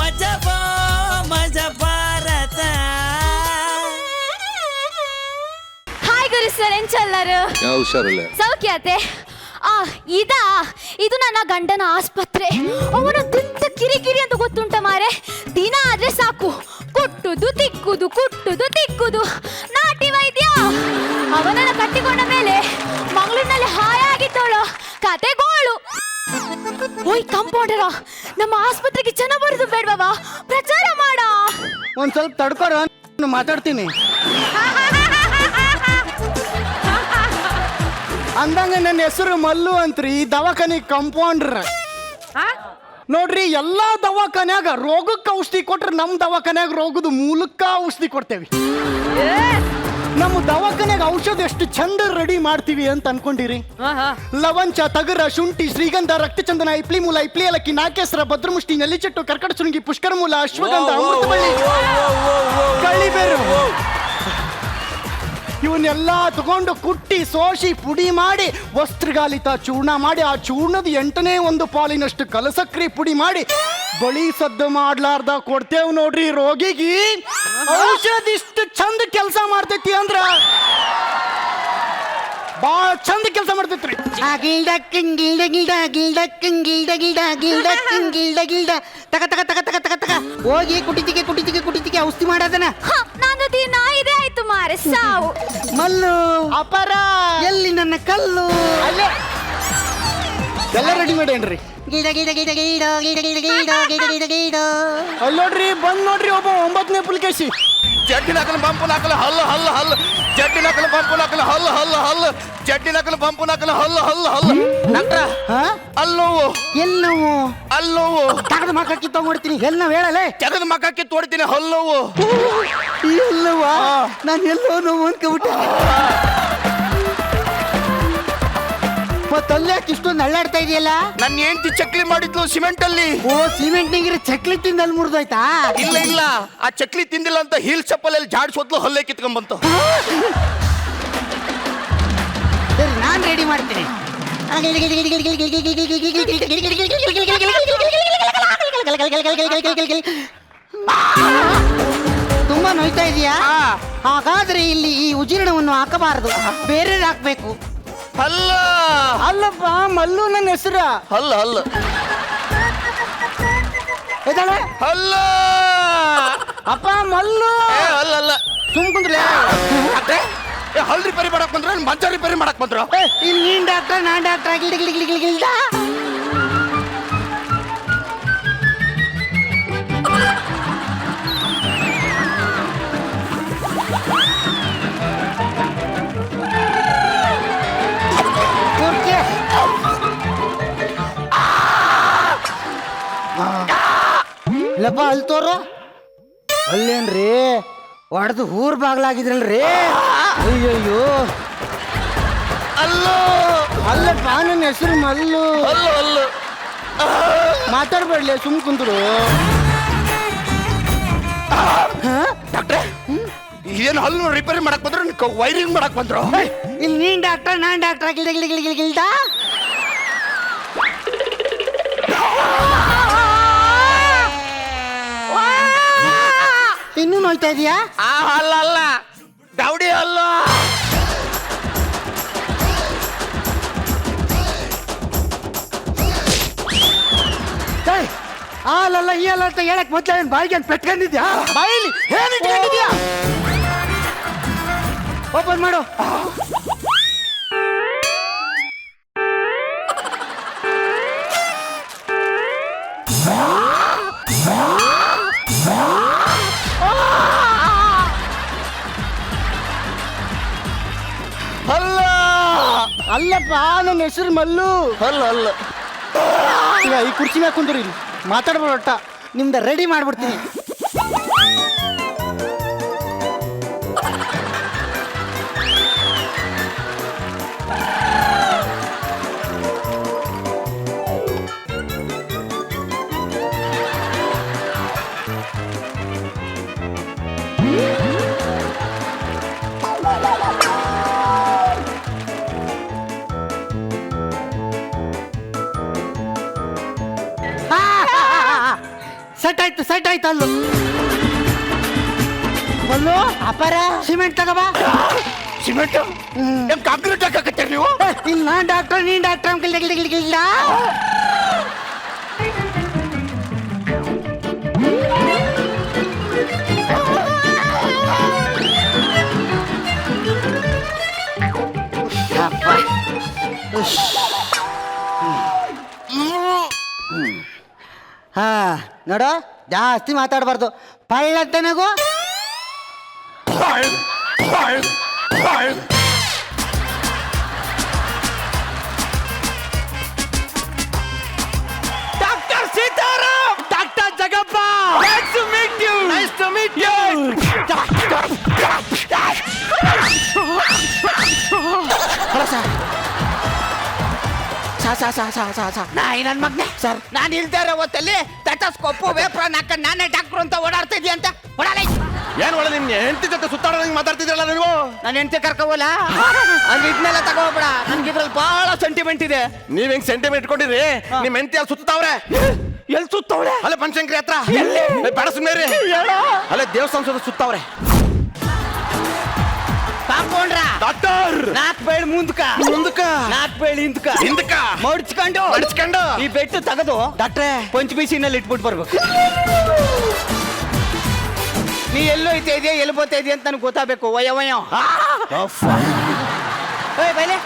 ಮಜಬೋ ಮಜ ಭಾರತ. ಹಾಯ್ ಗುರು ಸರ್ ಎಂಚಲ್ಲರು ಹುಷಾರಲ್ಲ ಸೌಖ್ಯಾತೆ ಇದು ನನ್ನ ಗಂಡನ ಆಸ್ಪತ್ರೆ. ಅವನು ದಿಂತ ಕಿರಿಕಿರಿ ಅಂತ ಗೊತ್ತುಂಟ ಮಾರೆ. ದಿನ ಆದ್ರೆ ಸಾಕು ಕುಟ್ಟುದು ತಿಕ್ಕುದು ನಾಟಿ ವೈದ್ಯ. ಅವನನ್ನ ಕಟ್ಟಿಕೊಂಡ ಮೇಲೆ ಮಂಗಳೂರಿನಲ್ಲಿ ಹಾಯಾಗಿದ್ದವಳು ಕತೆಗೋಳು. ಓಯ್ ಕಂಪೌಂಡರ, ನಮ್ಮ ಆಸ್ಪತ್ರೆಗೆ ಜನ ಬರುದು ಬೇಡವಾ? ಪ್ರಚಾರ ಮಾಡ. ಒಂದ್ ಸ್ವಲ್ಪ ತಡ್ಕೊರ, ಮಾತಾಡ್ತೀನಿ. ಅಂದಂಗ ನನ್ನ ಹೆಸರು ಮಲ್ಲು ಅಂತ್ರಿ. ದವಾಖಾನೆ ಕಂಪೌಂಡ್ರ ನೋಡ್ರಿ. ಎಲ್ಲಾ ದವಾಖಾನ್ಯಾಗ ರೋಗಕ್ಕೆ ಔಷಧಿ ಕೊಟ್ರೆ ನಮ್ ದವಾಖಾನ್ಯಾಗ ರೋಗದ ಮೂಲಕ ಔಷಧಿ ಕೊಡ್ತೇವಿ. ನಮ್ಮ ದವಾಖಾನ್ಯಾಗ ಔಷಧ ಎಷ್ಟು ಚಂದ ರೆಡಿ ಮಾಡ್ತೀವಿ ಅಂತ ಅನ್ಕೊಂಡಿರಿ? ಲವಂಚ, ತಗರ, ಶುಂಠಿ, ಶ್ರೀಗಂಧ, ರಕ್ತಚಂದನ, ಇಪ್ಲಿ ಮೂಲ, ಇಪ್ಲಿ ಏಲಕ್ಕಿ, ನಾಗೇಶ್ವರ, ಭದ್ರಮುಷ್ಟಿ, ನೆಲ್ಲಿಚೆಟ್ಟು, ಕರ್ಕಟ ಶೃಂಗಿ, ಪುಷ್ಕರ ಮೂಲ, ಅಶ್ವಗಂಧ, ಅಮೃತಬಳ್ಳಿ, ಕಳ್ಳಿಬೇರು ಇವನ್ನೆಲ್ಲ ತಗೊಂಡು ಕುಟ್ಟಿ ಸೋಸಿ ಪುಡಿ ಮಾಡಿ ವಸ್ತ್ರಗಾಲಿತ ಚೂರ್ಣ ಮಾಡಿ ಆ ಚೂರ್ಣದ 8ನೇ 1 ಪಾಲಿನಷ್ಟು ಕಲಸಕ್ರಿ ಪುಡಿ ಮಾಡಿ ಬಳಿ ಸದ್ದು ಮಾಡ್ಲಾರ್ದ ಕೊಡ್ತೇವ್ ನೋಡ್ರಿ ರೋಗಿಗಿ. ಔಷಧ ಇಷ್ಟು ಚಂದ ಕೆಲಸ ಮಾಡ್ತೈತಿ ಅಂದ್ರ ಬಾಳ ಚಂದ ಕೆಲಸ ಮಾಡ್ತೈತ್ರಿ. ಹೋಗಿ ಕುಟಿತಿಗೆ ಔಷಧಿ ಮಾಡೋದನ ನಾನು ದಿನ ಇದೆ ಆಯ್ತು ಮಾರೆ ಸಾವು. ಮಲ್ಲು ಅಪರ ಎಲ್ಲಿ ನನ್ನ ಕಲ್ಲು? ಅಲ್ಲೇ ಎಲ್ಲ ರೆಡಿ ಮಾಡೇನ್ರಿ. ಅಲ್ಲಿ ನೋಡ್ರಿ, ಬಂದ್ ನೋಡ್ರಿ ಒಬ್ಬ 9ನೇ ಪುಲ್ಕೇಶಿ. ಜಡ್ಡಿ ನಕಲು ಬಂಪು ನಕಲು ಹಲ್ಲು ಹಲ್ಲು ಹಲ್ಲು, ಜಡ್ಡಿ ನಕಲು ಬಂಪು ನಕಲು ಹಲ್ಲು ಹಲ್ಲು ಹಲ್ಲು, ಜಡ್ಡಿ ನಕಲು ಬಂಪು ನಕಲು ಹಲ್ಲು ಹಲ್ಲು ಹಲ್ಲು. ಡಾಕ್ಟ್ರ ಅಲ್ಲೋವು ಎಲ್ಲೋವು ಅಲ್ಲೋವು ತಗದ ಮಕ್ಕಕ್ಕೆ ತಗೊಂಡ್ತೀನಿ. ಎಲ್ಲ ಹೇಳಲೇ ತೆಗೆದು ಮಕ್ಕಕ್ಕೆ ತೋಡ್ತೀನಿ ಹಲ್ಲೋವು ಎಲ್ಲವಾ? ನಾನು ಎಲ್ಲೋ ನೋವು ಅನ್ಕೊಬಿಟ್ಟೆ. ಮತ್ತಲ್ಯಾಕೆ ಇಷ್ಟೊಂದು ಅಳ್ಳಾಡ್ತಾ ಇದೆಯಲ್ಲ? ನನ್ನ ಹೆಂಡತಿ ಚಕ್ಲಿ ಮಾಡಿದ್ಲು ಸಿಮೆಂಟ್ ಅಲ್ಲಿ. ಓ, ಸಿಮೆಂಟ್ ನೀಗಿರಿ ಚಕ್ಲಿ ತಿಂದ ಅಲ್ಲಿ ಮುರಿದೋಯ್ತಾ? ಇಲ್ಲ ಆ ಚಕ್ಲಿ ತಿಂದಿಲ್ಲ ಅಂತ ಹೀಲ್ ಚಪ್ಪಲಲ್ಲಿ ಜಾಡ್ಸೋದ್ಲು ಹಲ್ಲೆ ಕಿತ್ಕೊಂಡ್ಬಂತು. ಸರಿ, ನಾನು ರೆಡಿ ಮಾಡ್ತೀನಿ. ತುಂಬಾ ನೋಯ್ತಾ ಇದೆಯಾ? ಹಾಗಾದ್ರೆ ಇಲ್ಲಿ ಈ ಉಜೀರ್ಣವನ್ನು ಹಾಕಬಾರದು, ಬೇರೆ ಹಾಕ್ಬೇಕು. ಅಲ್ಲ ಅಲ್ಲಪ್ಪ, ಮಲ್ಲು ನನ್ನ ಹೆಸರ. ಅಲ್ಲ ಅಲ್ಲ ಅಲ್ಲ ಅಪ್ಪ ಮಲ್ಲು. ಅಲ್ಲ ಅಲ್ಲ ಸುಮ್ ಕುಂದ್ರಲೇ. ಹಲ್ ರಿಪೇರಿ ಮಾಡಕ್ ಬಂದ್ರ ಮಂಚ ರಿಪೇರಿ ಮಾಡಕ್ ಬಂದ್ರ? ಇಲ್ಲಿ ನೀನ್ ಡಾಕ್ಟರ್, ನಾನ್ ಡಾಕ್ಟರ್. ಗಿಲ್ದ ಇಲ್ಲಪ್ಪ, ಅಲ್ಲಿ ತೋರು. ಅಲ್ಲೇನ್ರಿ ಹೊಡೆದು ಊರ್ ಬಾಗ್ಲಾಗಿದ್ರಲ್ರಿ? ಅಯ್ಯಯ್ಯೋ. ಅಲ್ಲೋ ಅಲ್ಲಪ್ಪ, ನನ್ನ ಹೆಸರು ಮಲ್ಲು. ಅಲ್ಲೋ ಅಲ್ಲ ಮಾತಾಡ್ಬೇಡ್ಲಿ, ಸುಮ್ ಕುಂದ್ರು. ಡಾಕ್ಟ್ರೆ, ಏನು ಹಲ್ಲು ರಿಪೇರಿ ಮಾಡಕ್ ಬಂದ್ರು ವೈರಿಂಗ್ ಮಾಡಕ್ ಬಂದ್ರು? ಇಲ್ಲಿ ನೀನ್ ಡಾಕ್ಟರ್, ನಾನ್ ಡಾಕ್ಟರ್. ಗಿಲ್ದ ಇನ್ನೂ ನೋಯ್ತಾ ಇದೆಯಾ? ಅಲ್ಲ ಅಲ್ಲ ದೌಡಿ ಅಲ್ಲ. ಅಲ್ಲ ಈ ಅಲ್ಲ ಅಂತ ಹೇಳಕ್ ಮೊದ್ಲ ಏನ್ ಬಾಯಿಗೆ ಪೆಟ್ಕೊಂಡಿದ್ಯಾ? ಬಾಯಿಲಿ ಏನಿಟ್ಕೊಂಡಿದ್ಯಾ? ಓಪನ್ ಮಾಡು. ಅಲ್ಲ ಅಲ್ಲಪ್ಪ, ನನ್ನ ಹೆಸರು ಮಲ್ಲು. ಅಲ್ಲ ಅಲ್ಲ ಈಗ ಈ ಕುರ್ಚಿ ಮ್ಯಾಗ ಕುಂದ್ರಿ, ಮಾತಾಡ್ಬೇಡ. ನಿಮ್ದ ರೆಡಿ ಮಾಡ್ಬಿಡ್ತೀನಿ. ಸೆಟ್ ಆಯ್ತಲ್ಲು ಬಲ್ಲು ಅಪಾರ ಸಿಮೆಂಟ್ ತಗೋಬಾ ಸಿಮೆಂಟ್ ಕಾಂಕ್ರೀಟ್ ಹಾಕತ್ತೆ ನೀವು ಇಲ್ಲ ಡಾಕ್ಟರ್ ನೀನ್ ಡಾಕ್ಟರ್ ಇಲ್ಲ ಹಾ ನೋಡು ಜಾಸ್ತಿ ಮಾತಾಡಬಾರ್ದು ಪಳ್ಳತ್ತನಗು doctor Seetharam doctor Jagappa nice to meet you nice to meet you ನನ್ ಮಗ್ನೆ ಸರ್ ನಾನು ಇಲ್ದೇ ಇರೋ ಹೊತ್ತಲ್ಲಿ ಟೆಟಸ್ಕೋಪು ವೇಪ್ರಾನ್ ಹಾಕೊಂಡು ನಾನೇ ಡಾಕ್ಟ್ರು ಅಂತ ಓಡಾಡ್ತಾ ಇದೀಯ ಅಂತ ಓಡಾಡ ಏನ್ ಒಳ್ಳೆ ನಿಮ್ ಹೆಂಡತಿ ಜೊತೆ ಸುತ್ತಾಡೋದಂಗ್ ಮಾತಾಡ್ತಿದ್ರಲ್ಲ ನೀವು ನನ್ನ ಹೆಂಡತಿ ಕರ್ಕೋವಲ್ಲ ಅಲ್ಲಿ ಇದನ್ನೆಲ್ಲ ತಗೋಬೇಡ ನನ್ಗೆ ಇದ್ರಲ್ಲಿ ಬಹಳ ಸೆಂಟಿಮೆಂಟ್ ಇದೆ. ನೀವ್ ಹೆಂಗ್ ಸೆಂಟಿಮೆಂಟ್ ಇಟ್ಕೊಂಡಿರಿ ನಿಮ್ ಹೆಂಡತಿ ಅಲ್ಲಿ ಸುತ್ತಾವ್ರೆ ಎಲ್ಲಿ ಸುತ್ತವಳೆ ಅಲ್ಲೇ ಬನಶಂಕರಿ ಹತ್ರ ಬೇಡ ಸುಮ್ಮನೆ ಅಲ್ಲೇ ದೇವಸ್ಥಾನ ಸುತ್ತಾವ್ರೆ ಕಾಂಪೌಂಡ್ರ ಡಾಕ್ಟರ್ 4 ಬೇಳ್ ಮುಂದಕ 4 ಬೇಳ್ ಹಿಂದಕ ಮಡ್ಚ್ಕೊಂಡು ಈ ಬೆಟ್ಟು ತೆಗೆದು ಡಾಕ್ಟ್ರೇ ಪಂಚಬಿಸಿನಲ್ಲಿ ಇಟ್ಬಿಟ್ಟು ಬರ್ಬೇಕು. ನೀ ಎಲ್ಲೋ ಐತೆ ಇದೆಯಾ ಎಲ್ಲಿ ಬೋತಾ ಇದೆಯಾ ಅಂತ ನನಗೆ ಗೊತ್ತಾಗಬೇಕು. ವಯ ಬೈಲೆ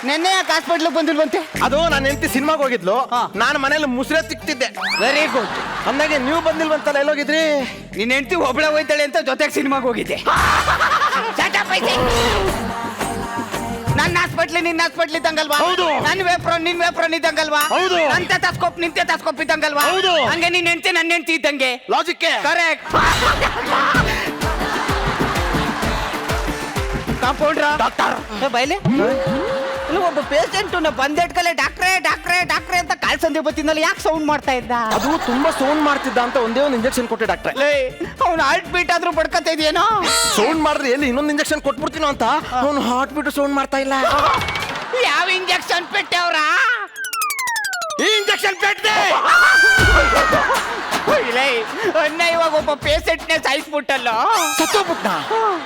ನೆನ್ನೆ ಯಾಕೆ ಹಾಸ್ಪಿಟ್ಲಿಗೆ ಬಂದಿಲ್ವಂತೆ? ಅದು ನನ್ನ ಹೆಂಡತಿ ಸಿನಿಮಾಗೆ ಹೋಗಿದ್ಲು ನಾನು ಮನೇಲಿ ಮುಸ್ರೆ ತಿಕ್ತಿದ್ದೆ. Very good. ಅಂದಾಗೆ ನೀವು ಬಂದಿಲ್ವಂತಲ್ಲ ಎಲ್ಲೋಗಿದ್ರಿ? ನಿನ್ನ ಹೆಂಡತಿ ಒಬ್ಳೆ ಹೋಯ್ತಾಳೆ ಅಂತ ಜೊತೆಗೆ ಸಿನಿಮಾಗೆ ಹೋಗಿದ್ದೆ. ನನ್ನ ಹಾಸ್ಪಿಟ್ಲಿ ನಿನ್ನ ಹಾಸ್ಪಿಟ್ಲ್ ಇದ್ದಂಗಲ್ವಾ? ಹೌದು. ನನ್ನ ವೇಪ್ರೋನ್ ನಿನ್ ವೇಪ್ರೋನ್ ಇದ್ದಂಗಲ್ವಾ? ಹೌದು. ನನ್ನ ಟೆಟಸ್ಕೋಪ್ ನಿನ್ ಟೆಟಸ್ಕೋಪ್ ಇದ್ದಂಗಲ್ವಾ? ಹೌದು. ಹಂಗೆ ನಿನ್ನ ಹೆಂಡತಿ ನನ್ನ ಹೆಂಡತಿ ಇದ್ದಂಗೆ. Logic correct. ಕಾಂಪೌಂಡ್ರ ಡಾಕ್ಟರ್ ಬೈಲೆ ಇಲ್ಲ ಒಬ್ಬ ಪೇಷಂಟ್ ಬಂದಿಟ್ಕಲೆ ಡಾಕ್ಟ್ರೇ ಡಾಕ್ಟ್ರೇ ಡಾಕ್ಟ್ರೇ ಅಂತ ಕಾಲ್ ಸಂದೆ ಬತ್ತಿನಲ್ಲಿ ಯಾಕೆ ಸೌಂಡ್ ಮಾಡ್ತಾ ಇದ್ದ? ಅದು ತುಂಬಾ ಸೌಂಡ್ ಮಾಡ್ತಿದ್ದ ಅಂತ ಒಂದೇ ಒಂದು ಇಂಜೆಕ್ಷನ್ ಕೊಟ್ಟೆ ಡಾಕ್ಟ್ರೆ. ಅವ್ನು ಹಾರ್ಟ್ ಬೀಟ್ ಆದ್ರೂ ಬಡ್ಕತಾ ಇದೆಯೇನೋ? ಸೌಂಡ್ ಮಾಡಿದ್ರೆ ಎಲ್ಲಿ ಇನ್ನೊಂದು ಇಂಜೆಕ್ಷನ್ ಕೊಟ್ಬಿಡ್ತೀನೋ ಅಂತ ಅವನು ಹಾರ್ಟ್ ಬೀಟ್ ಸೌಂಡ್ ಮಾಡ್ತಾ ಇಲ್ಲ. ಯಾವ ಇಂಜೆಕ್ಷನ್ ಪೆಟ್ಟವ್ರ? ಈ ಇಂಜೆಕ್ಷನ್ ಪೆಟ್ಟೆ ಅನ್ನ ಇವಾಗ ಒಬ್ಬ ಪೇಷಂಟ್ನೇ ಸಾಯಿಸ್ಬಿಟ್ಟಲ್ಲ. ಸತ್ತೋಗ್ಬಿಟ್ಟ.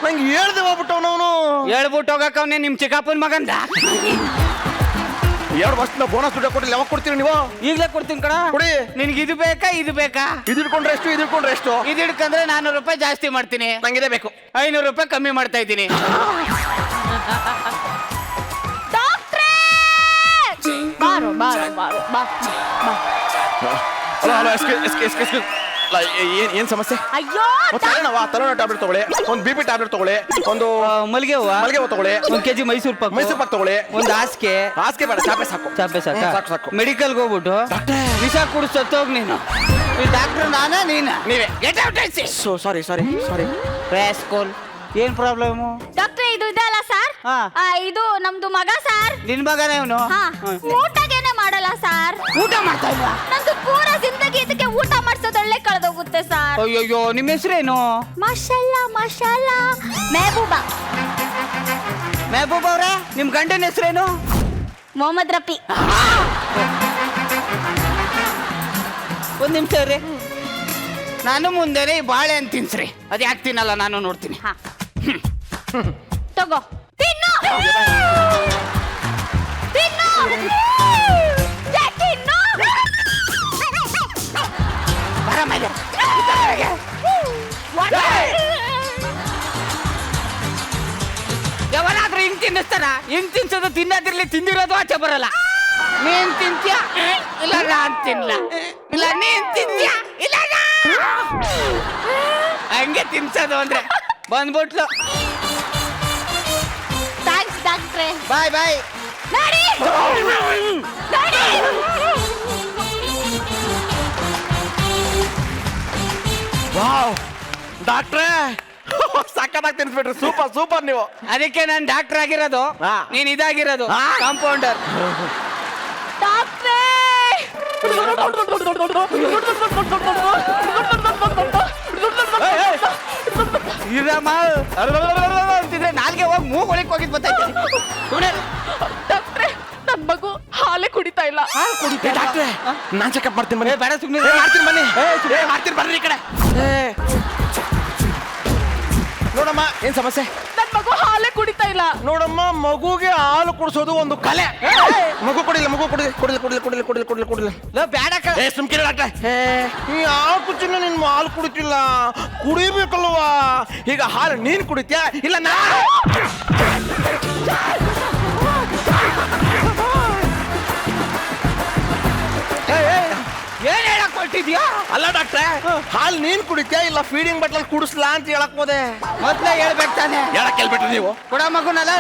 ನಂಗೆ ಹೇಳ್ದೆ ಹೋಗ್ಬಿಟ್ಟವನವನು. ಹೇಳ್ಬಿಟ್ಟು ಹೋಗಕ್ಕ ಅವನೇ ನಿಮ್ ಚಿಕ್ಕಪ್ಪನ ಮಗಂದ. 2 ವರ್ಷದ ಬೋನಸ್ ದುಡ್ಡು ಕೊಟ್ಟಿಲ್ಲ. ಯಾವಾಗ ಕೊಡ್ತೀರಿ ನೀವು? ಈಗಲೇ ಕೊಡ್ತೀನಿ ಕಣ. ಕೊಡಿ. ನಿನ್ಗೆ ಇದು ಬೇಕಾ ಇದು ಬೇಕಾ? ಇದು ಇಟ್ಕೊಂಡ್ರೆ ಎಷ್ಟು ಇದು ಇಟ್ಕೊಂಡ್ರೆ ಎಷ್ಟು? ಇದು ಹಿಡ್ಕಂದ್ರೆ 400 ರೂಪಾಯಿ ಜಾಸ್ತಿ ಮಾಡ್ತೀನಿ. ನಂಗೆ ಇದೇ ಬೇಕು. 500 ರೂಪಾಯಿ ಕಮ್ಮಿ ಮಾಡ್ತಾ ಇದ್ದೀನಿ. ಬಾರೋ ಬಾರೋ ಬಾರೋ ಬಾ ಬಾ. ಹಲೋ ಹಲೋ ಎಸ್ಕೆ ಏನ್ ಸಮಸ್ಯೆ? ಅಯ್ಯೋ ತಲೆನೋವು ಟ್ಯಾಬ್ಲೆಟ್ ತಗೊಳ್ಳಿ, ಒಂದು BP ಟ್ಯಾಬ್ಲೆಟ್ ತಗೊಳ್ಳಿ, ಒಂದು ಮಲ್ಲಿಗೆ ಹೂವು ತಗೊಳ್ಳಿ, 1 kg ಮೈಸೂರು ಪಾಕ್ ತಗೊಳ್ಳಿ, ಒಂದು ಹಾಸಿಗೆ ಬೇಡ ಚಾಪೆ ಸಾಕು. ಸಾಕು. ಮೆಡಿಕಲ್ಗೆ ಹೋಗ್ಬಿಟ್ಟು ವಿಷ ಕುಡಿದು ಸತ್ತೋಗ್ ನೀನು. ಈ ಡಾಕ್ಟರ್ ನಾನಾ ನೀನ? ನೀವೇ. Get out I see. Sorry rascal. ಏನ್ ಪ್ರಾಬ್ಲಮ್? ಡಾಕ್ಟ್ರೆ ಇದು ಇದಲ್ಲ ಸರ್. ಹಾ. ಇದು ನಮ್ದು ಮಗ ಸರ್. ನಿನ್ ಮಗನೇ ಅವನು? ಹಾ. ಊಟಗೇನೆ ಮಾಡಲ್ಲ ಸರ್. ಊಟ ಮಾಡ್ತಾ ಇಲ್ಲ? ನಂದು ಪೂರ ಜಿಂದಗಿ ಇದಕ್ಕೆ ಊಟ ಮಾಡ್ಸೋದೊಳ್ಳೆ ಕಳೆದೋಗುತ್ತೆ ಸರ್. ಅಯ್ಯೋ ನಿಮ್ಮ ಹೆಸರೇನು? ಮಾಷಲ್ಲಾ ಮಾಷಲ್ಲಾ ಮೆಹಬೂಬಾ. ಮೆಹಬೂಬ್ ಅವ್ರೆ ನಿಮ್ ಗಂಡನ ಹೆಸರೇನು? ಮೊಹಮ್ಮದ್ ರಫಿ. ಒಂದ್ ನಿಮಿಷ ರೀ, ನಾನು ಮುಂದೆನೆ ಈ ಬಾಳೆ ಅಂತ ತಿನ್ಸ್ರಿ. ಅದ್ ಯಾಕೆ ತಿನ್ನಲ್ಲ ನಾನು ನೋಡ್ತೀನಿ. ಹಾ ತಗೋ ತಿನ್ನು ತಿನ್ನು ತಿನ್ನು. ಬರ ಮೇಲೆ. ಯಾವನಾದ್ರೂ ಹಿಂಗ್ ತಿನ್ನಿಸ್ತಾರ? ಹಿಂಗ್ ತಿನ್ಸೋದು ತಿನ್ನೋದಿರ್ಲಿ, ತಿಂದಿರೋದು ಆಚೆ ಬರಲ್ಲ. ನೀನ್ ತಿಂತ್ಯ ಇಲ್ಲ ನಾನ್ ತಿನ್ಲ, ಇಲ್ಲ ನೀನ್ ತಿಂತ್ಯ ಇಲ್ಲ ಹಂಗೆ ತಿನ್ಸೋದು ಅಂದ್ರೆ ಬಂದ್ಬಿಟ್ಲು. ಥ್ಯಾಂಕ್ಸ್ ಡಾಕ್ಟ್ರೆ. ಬಾಯ್ ಬಾಯ್. ನಡಿ ನಡಿ. ವಾವ್ ಡಾಕ್ಟ್ರೇ ಸಕ್ಕತ್ತಾಗಿ ತಿನ್ಸ್ಬಿಟ್ರಿ. ಸೂಪರ್ ನೀವು. ಅದಕ್ಕೆ ನಾನು ಡಾಕ್ಟರ್ ಆಗಿರೋದು, ಹಾ. ನೀನ್ ಇದಾಗಿರೋದು ಕಾಂಪೌಂಡರ್. ಡಾಕ್ಟ್ರೆ ಇರಮ್ಮ ಅಂತಿದ್ರೆ ನಾಲ್ಗೆ ಹೋಗಿ ಮೂಗ್ ಒಳಗೆ ಹೋಗಿದ್ ಬರ್ತೈತೆ. ಡಾಕ್ಟ್ರೆ ನನ್ ಮಗು ಹಾಲೇ ಕುಡಿತಾ ಇಲ್ಲ. ಇಲ್ಲ. ಹಾಲು ಕುಡಿತಾ ಇಲ್ಲ. ಡಾಕ್ಟ್ರೆ ನಾನ್ ಚೆಕಪ್ ಮಾಡ್ತೀನಿ ಬನ್ನಿ. ಬೇಡ ಸುಮ್ಮನೆ ಮಾಡ್ತೀನಿ ಬನ್ನಿ. ಮಾಡ್ತೀನಿ ಬರ್ರಿ ಈ ಕಡೆ. ನೋಡಮ್ಮ ಏನ್ ಸಮಸ್ಯೆ? ನನ್ ಮಗು ಹಾಲೇ ಕುಡಿತಾ ಇಲ್ಲ. ನೋಡಮ್ಮ ಮಗುಗೆ ಹಾಲು ಕುಡಿಸೋದು ಒಂದು ಕಲೆ. ಮಗು ಕುಡಿಲ್ಲ, ಮಗು ಕುಡಿಲ್ಲ. ಬೇಡ ಸುಮ್ಕಿರ ಡಾಕ್ಟ್ರೆ. ಈ ಹಾಲು ಕುಚ್ಚಿನ ನಿನ್ ಹಾಲು ಕುಡಿತಿಲ್ಲ, ಕುಡಿಬೇಕಲ್ವಾ? ಈಗ ಹಾಲು ನೀನ್ ಕುಡಿತ್ಯಾ ಇಲ್ಲ ನಾ? ಏನ್ ಹೇಳಕ್ ಹೊರಟಿದ್ಯಾ? ಅಲ್ಲ ಡಾಕ್ಟ್ರೆ, ಹಾಲು ನೀನ್ ಕುಡಿತ್ಯಾ ಇಲ್ಲ ಫೀಡಿಂಗ್ ಬಟ್ಲಲ್ಲಿ ಕುಡಿಸ್ಲಾ ಅಂತ ಹೇಳಕ್ ಹೋದೆ. ಮೊದ್ಲೇ ಹೇಳ್ಬೇಕು ತಾನೆ. ಹೇಳಕ್ ಹೇಳ್ಬಿಟ್ರಿ ನೀವು. ಕೊಡ ಮಗುನಲ್ಲ.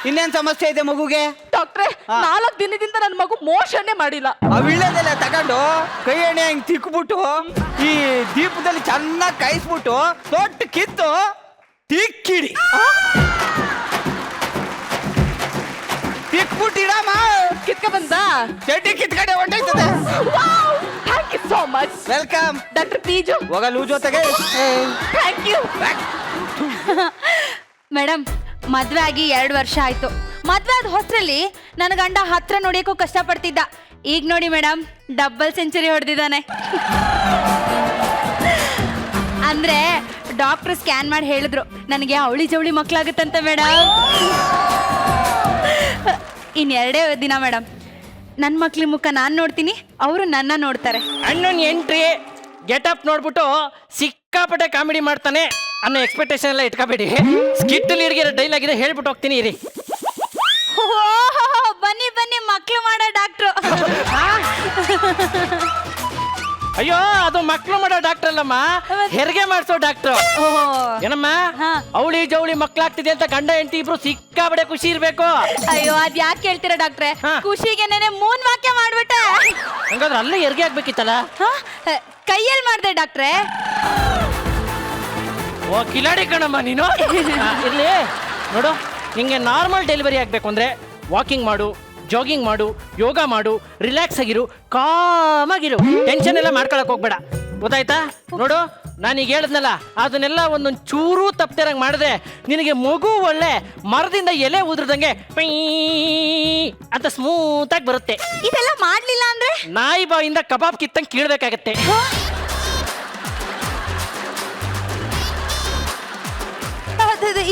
ಇನ್ನೇನ್ ಸಮಸ್ಯೆ ಇದೆ ಮಗುಗೆ? ಡಾಕ್ಟ್ರೆ 4 ದಿನದಿಂದ ನನ್ನ ಮಗು ಮೋಷನ್ನೇ ಮಾಡಿಲ್ಲ. ಆ ವೀಳ್ಯದೆಲೆ ತಗೊಂಡು ಕೈ ಎಣ್ಣೆ ಹಿಂಗ್ ತಿಕ್ಬಿಟ್ಟು ಈ ದೀಪದಲ್ಲಿ ಚೆನ್ನಾಗಿ ಕಾಯಿಸ್ಬಿಟ್ಟು ತೊಟ್ಟು ಕಿತ್ತು ತಿಕ್ಕಿಡಿ. ತಿಕ್ಬಿಟ್ಟಿಡಮ್ಮ. ಕಿತ್ಕ ಬಂದ. ಚಡ್ಡಿ ಕಿತ್ಕಡೆ ಹೊಂಟೈತದೆ. Thank you so much. Welcome. Doctor ಪೀಜು ಹೋಗ ಲೂಸ್ ಜೊತೆಗೆ. Thank you. ಮೇಡಮ್ ಮದ್ವೆ ಆಗಿ 2 ವರ್ಷ ಆಯ್ತು. ಮದ್ವೆ ಆದ ಹೊಸರಲ್ಲಿ ನನ್ನ ಗಂಡ ಹತ್ರ ನೋಡಿಯಕ್ಕೂ ಕಷ್ಟಪಡ್ತಿದ್ದ. ಈಗ ನೋಡಿ ಮೇಡಮ್ ಡಬಲ್ ಸೆಂಚುರಿ ಹೊಡೆದಿದ್ದಾನೆ. ಅಂದ್ರೆ ಡಾಕ್ಟರ್ ಸ್ಕ್ಯಾನ್ ಮಾಡಿ ಹೇಳಿದ್ರು ನನಗೆ ಅವಳಿ ಜವಳಿ ಮಕ್ಕಳಾಗುತ್ತಂತೆ ಮೇಡಮ್. ಇನ್2 ದಿನ ಮೇಡಮ್ ನನ್ನ ಮಕ್ಳ ಮುಖ ನಾನು ನೋಡ್ತೀನಿ, ಅವರು ನನ್ನ ನೋಡ್ತಾರೆ. ಅಣ್ಣನ ಎಂಟ್ರಿ ಗೆಟಪ್ ನೋಡ್ಬಿಟ್ಟು ಸಿಕ್ಕಾಪಟ್ಟೆ ಕಾಮಿಡಿ ಮಾಡ್ತಾನೆ ಅನ್ನೋ ಎಕ್ಸ್ಪೆಕ್ಟೇಷನ್ ಎಲ್ಲ ಇಟ್ಕೋಬೇಡಿ. ಸ್ಕಿಟ್ ಲೀಡ್ಗೆ ಡೈಲಾಗ್ ಇದೆ ಹೇಳ್ಬಿಟ್ಟು ಹೋಗ್ತೀನಿ ಇರಿ. ಬನ್ನಿ ಬನ್ನಿ ಮಕ್ಳು ಮಾಡೋ ಡಾಕ್ಟ್ರು. ಅಯ್ಯೋ ಅದು ಮಕ್ಳು ಮಾಡೋ ಡಾಕ್ಟರ್ ಅಲ್ಲಮ್ಮ, ಹೆರಿಗೆ ಮಾಡಿಸೋ ಡಾಕ್ಟ್ರು. ಏನಮ್ಮ ಅವಳಿ ಜವಳಿ ಮಕ್ಳಾಗ್ತಿದೆ ಅಂತ ಗಂಡ ಹೆಂಡತಿ ಇಬ್ರು ಸಿಕ್ಕಾಪಟ್ಟೆ ಖುಷಿ ಇರ್ಬೇಕು. ಅಯ್ಯೋ ಅದ್ ಯಾಕೆ ಹೇಳ್ತೀರಾ ಡಾಕ್ಟ್ರೆ? ಖುಷಿಗೆ ನೆನೆ 3 ವಾಕ್ಯ ಮಾಡ್ಬಿಟ್ಟೆ. ಹಂಗಾದ್ರೆ ಅಲ್ಲೇ ಹೆರಿಗೆ ಆಗ್ಬೇಕಿತ್ತಲ್ಲ. ಕೈಯಲ್ಲಿ ಮಾಡ್ದೆ ಡಾಕ್ಟ್ರೆ. ಓ ಕಿಲಾಡಿ ಕಣಮ್ಮ ನೀನು. ಇರ್ಲಿ ನೋಡು, ಹಿಂಗೆ ನಾರ್ಮಲ್ ಡೆಲಿವರಿ ಆಗ್ಬೇಕು ಅಂದ್ರೆ ವಾಕಿಂಗ್ ಮಾಡು, ಜಾಗಿಂಗ್ ಮಾಡು, ಯೋಗ ಮಾಡು, ರಿಲ್ಯಾಕ್ಸ್ ಆಗಿರು, ಕಾಮಾಗಿರು, ಟೆನ್ಷನ್ ಎಲ್ಲ ಮಾಡ್ಕೊಳಕ್ ಹೋಗ್ಬೇಡ. ಗೊತ್ತಾಯ್ತಾ? ನೋಡು ನಾನೀಗ ಹೇಳಿದ್ನಲ್ಲ ಅದನ್ನೆಲ್ಲ ಒಂದೊಂದು ಚೂರು ತಪ್ಪತಿರಂಗ್ ಮಾಡಿದೆ ನಿನಗೆ ಮಗು ಒಳ್ಳೆ ಮರದಿಂದ ಎಲೆ ಉದ್ರದಂಗೆ ಅಂತ ಸ್ಮೂತ್ ಆಗಿ ಬರುತ್ತೆ. ಇದೆಲ್ಲ ಮಾಡ್ಲಿಲ್ಲ ಅಂದ್ರೆ ನಾಯಿ ಬಾಯಿಂದ ಕಬಾಬ್ ಕಿತ್ತಂಗೆ ಕೀಳ್ಬೇಕಾಗತ್ತೆ.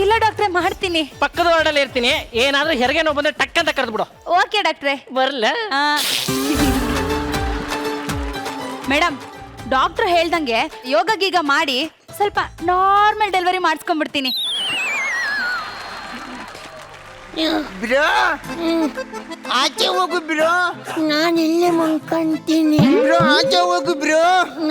ಇಲ್ಲ ಡಾಕ್ಟ್ರೆ ಮಾಡ್ತೀನಿ. ಪಕ್ಕದ ವಾರ್ಡಲ್ಲಿ ಇರ್ತೀನಿ, ಏನಾದ್ರೂ ಹೆರಿಗೆ ನೋವು ಬಂದ್ರೆ ಟಕ್ ಅಂತ ಕರೆದು ಬಿಡು. ಓಕೆ ಡಾಕ್ಟ್ರೆ. ಬರ್ಲ ಮೇಡಮ್ ಡಾಕ್ಟ್ರು ಹೇಳ್ದಂಗೆ ಯೋಗ ಗೀಗ ಮಾಡಿ ಸ್ವಲ್ಪ ನಾರ್ಮಲ್ ಡೆಲಿವರಿ ಮಾಡಿಸ್ಕೊಂಡ್ಬಿಡ್ತೀನಿ. ಬ್ರೋ ಆಚೆ ಹೋಗು ಬ್ರೋ. ನಾನು ಇಲ್ಲೇ ಮಲ್ಕೊಂತೀನಿ. ಬ್ರೋ ಆಚೆ ಹೋಗು ಬ್ರೋ.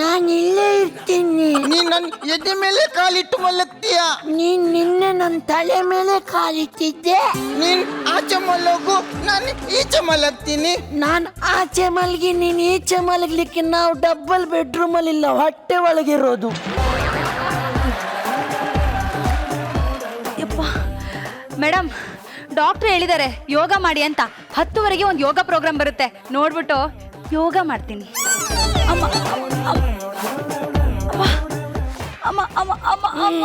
ನಾನು ಇಲ್ಲೇ ಇರ್ತೀನಿ. ನೀನ್ ನನ್ ಎದೆ ಮೇಲೆ ಕಾಲಿಟ್ಟು ಮಲಗ್ತೀಯ. ನೀನ್ ನಿನ್ನೆ ನನ್ನ ತಲೆ ಮೇಲೆ ಕಾಲಿಟ್ಟಿದ್ದೆ. ನೀನ್ ಆಚೆ ಮಲಗು, ನಾನು ಈಚೆ ಮಲಗ್ತೀನಿ. ನಾನು ಆಚೆ ಮಲಗಿ ನೀನ್ ಈಚೆ ಮಲಗ್ಲಿಕ್ಕೆ ನಾವು ಡಬಲ್ ಬೆಡ್ರೂಮ್ ಅಲ್ಲಿ ಇಲ್ಲ, ಹೊಟ್ಟೆ ಒಳಗಿರೋದು. ಮೇಡಮ್ ಡಾಕ್ಟ್ರು ಹೇಳಿದ್ದಾರೆ ಯೋಗ ಮಾಡಿ ಅಂತ. 10ವರೆಗೆ ಒಂದು ಯೋಗ ಪ್ರೋಗ್ರಾಮ್ ಬರುತ್ತೆ, ನೋಡ್ಬಿಟ್ಟು ಯೋಗ ಮಾಡ್ತೀನಿ. ಅಮ್ಮ ಅಮ್ಮ ಅಮ್ಮ ಅಮ್ಮ ಅಮ್ಮ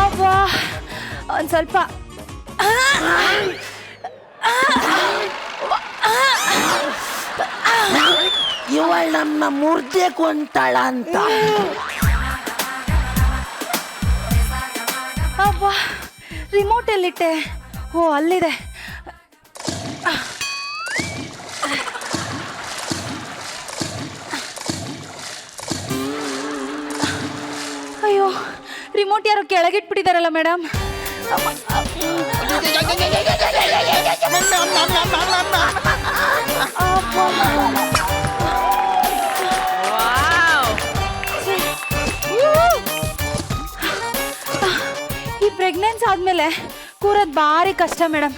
ಅಬ್ಬಾ ಒಂದು ಸ್ವಲ್ಪ ಇವಳು ನಮ್ಮ ಮುರ್ದೆ ಕೊಂತಾಳ ಅಂತ. ಅಬ್ಬಾ ರಿಮೋಟ್ ಎಲ್ಲಿಟ್ಟೆ? ಓ ಅಲ್ಲಿದೆ. ಅಯ್ಯೋ ರಿಮೋಟ್ ಯಾರೋ ಕೆಳಗಿಟ್ಬಿಟ್ಟಿದಾರಲ್ಲ ಮೇಡಮ್. ಈ ಪ್ರೆಗ್ನೆನ್ಸಿ ಆದ್ಮೇಲೆ ಕೂರೋದು ಭಾರಿ ಕಷ್ಟ ಮೇಡಮ್.